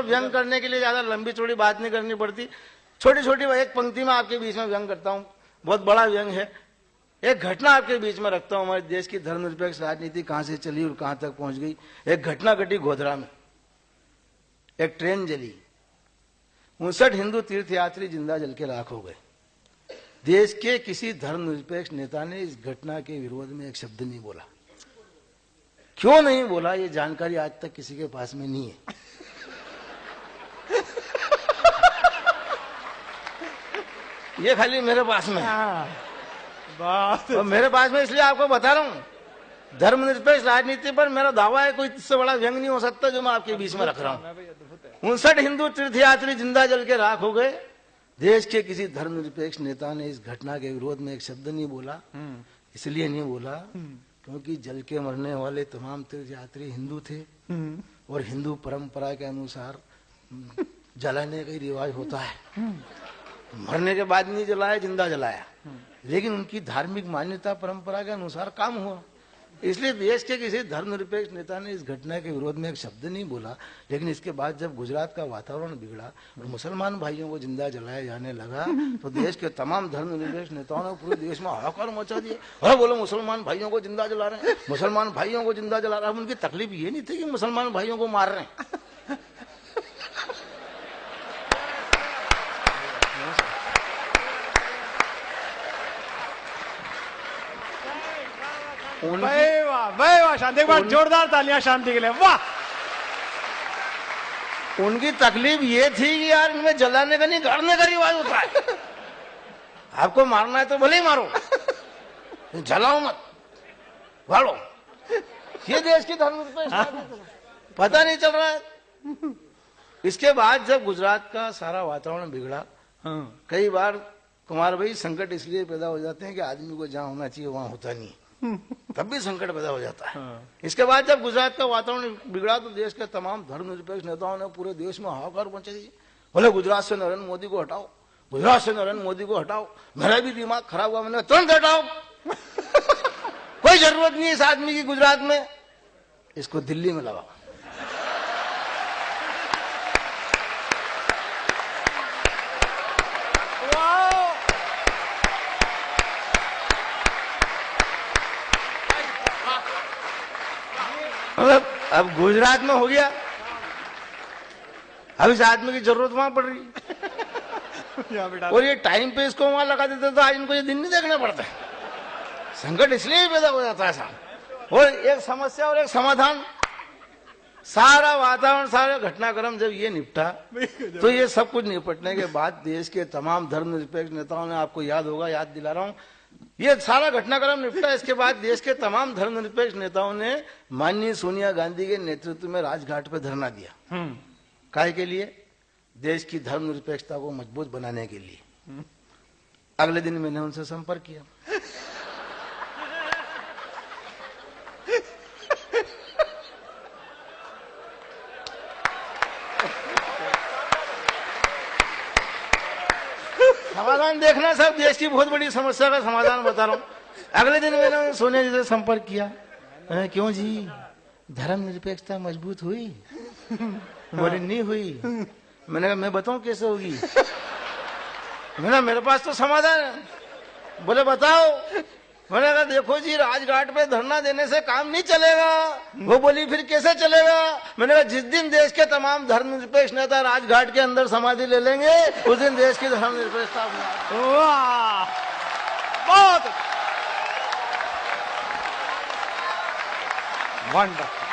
में व्यंग करने के लिए ज्यादा लंबी चौड़ी बात नहीं करनी पड़ती, छोटी छोटी एक पंक्ति में आपके बीच में व्यंग करता हूं। बहुत बड़ा व्यंग है। एक घटना आपके बीच में रखता हूं, हमारे देश की धर्मनिरपेक्ष राजनीति कहां से चली और कहां तक पहुंच गई। एक घटना घटी गोधरा में, एक ट्रेन जली, 59 हिंदू तीर्थयात्री जिंदा जल के राख हो गए। देश के किसी धर्मनिरपेक्ष नेता ने इस घटना के विरोध में एक शब्द नहीं बोला। क्यों नहीं बोला, ये जानकारी आज तक किसी के पास में नहीं है। ये खाली मेरे पास में है। और मेरे पास में इसलिए आपको बता रहा हूं, धर्मनिरपेक्ष राजनीति पर मेरा दावा है कोई इससे बड़ा व्यंग नहीं हो सकता जो मैं आपके बीच में रख रहा हूं। 59 हिंदू तीर्थयात्री जिंदा जल के राख हो गए। देश के किसी धर्मनिरपेक्ष नेता ने इस घटना के विरोध में एक शब्द नहीं बोला। इसलिए नहीं बोला क्योंकि जल के मरने वाले तमाम तीर्थयात्री हिंदू थे और हिंदू परंपरा के अनुसार जलाने का रिवाज होता है। मरने के बाद नहीं जलाया, जिंदा जलाया, लेकिन उनकी धार्मिक मान्यता परंपरा के अनुसार काम हुआ। इसलिए देश के किसी धर्मनिरपेक्ष नेता ने इस घटना के विरोध में एक शब्द नहीं बोला। लेकिन इसके बाद जब गुजरात का वातावरण बिगड़ा और मुसलमान भाइयों को जिंदा जलाया जाने लगा तो देश के तमाम धर्मनिरपेक्ष नेताओं ने पूरे देश में हाहाकार मचा दिया। अरे बोलो मुसलमान भाइयों को जिंदा जला रहे हैं, मुसलमान भाइयों को जिंदा जला रहे हैं। उनकी तकलीफ ये नहीं थी कि मुसलमान भाइयों को मार रहे हैं। वाह शांति, एक बार जोरदार तालियां शांति के लिए। वाह, उनकी तकलीफ ये थी कि यार इनमें जलाने का नहीं गाड़ने का रिवाज होता है। आपको मारना है तो भले ही मारो, जलाओ मत, गाड़ो। ये देश की धर्मनिरपेक्ष पता नहीं चल रहा है। इसके बाद जब गुजरात का सारा वातावरण बिगड़ा, कई बार कुमार भाई संकट इसलिए पैदा हो जाते हैं कि आदमी को जहां होना चाहिए वहां होता नहीं, तब भी संकट पैदा हो जाता है। इसके बाद जब गुजरात का वातावरण बिगड़ा तो देश के तमाम धर्मनिरपेक्ष नेताओं ने पूरे देश में हाहाकार मचा दी। बोले गुजरात से नरेंद्र मोदी को हटाओ, गुजरात से नरेंद्र मोदी को हटाओ। मेरा भी दिमाग खराब हुआ, मैंने तुरंत हटाओ। कोई जरूरत नहीं इस आदमी की गुजरात में, इसको दिल्ली में लगाओ। मतलब अब गुजरात में हो गया, अब इस आदमी की जरूरत वहां पड़ रही। और ये टाइम पे इसको वहां लगा देते तो आज इनको ये दिन नहीं देखना पड़ता। संकट इसलिए पैदा हो जाता है साहब। और एक समस्या और एक समाधान, सारा वातावरण, सारा घटनाक्रम जब ये निपटा तो ये सब कुछ निपटने के बाद देश के तमाम धर्मनिरपेक्ष नेताओं ने, आपको याद होगा, याद दिला रहा हूं, ये सारा घटनाक्रम निपटा। इसके बाद देश के तमाम धर्मनिरपेक्ष नेताओं ने माननीय सोनिया गांधी के नेतृत्व में राजघाट पर धरना दिया। काहे के लिए? देश की धर्मनिरपेक्षता को मजबूत बनाने के लिए। अगले दिन मैंने उनसे संपर्क किया। समाधान देखना सब, देश की बहुत बड़ी समस्या का समाधान बता रहा हूं। अगले दिन मैंने सोनिया जी से संपर्क किया। क्यों जी, धर्मनिरपेक्षता मजबूत हुई? बोले नहीं हुई। मैंने कहा मैं बताऊं कैसे होगी? मैंने मेरे पास तो समाधान है। बोले बताओ। मैंने कहा देखो जी, राजघाट पे धरना देने से काम नहीं चलेगा। वो बोली फिर कैसे चलेगा? मैंने कहा जिस दिन देश के तमाम धर्मनिरपेक्ष नेता राजघाट के अंदर समाधि ले लेंगे उस दिन देश की धर्मनिरपेक्षता। वाह, बहुत वंडरफुल।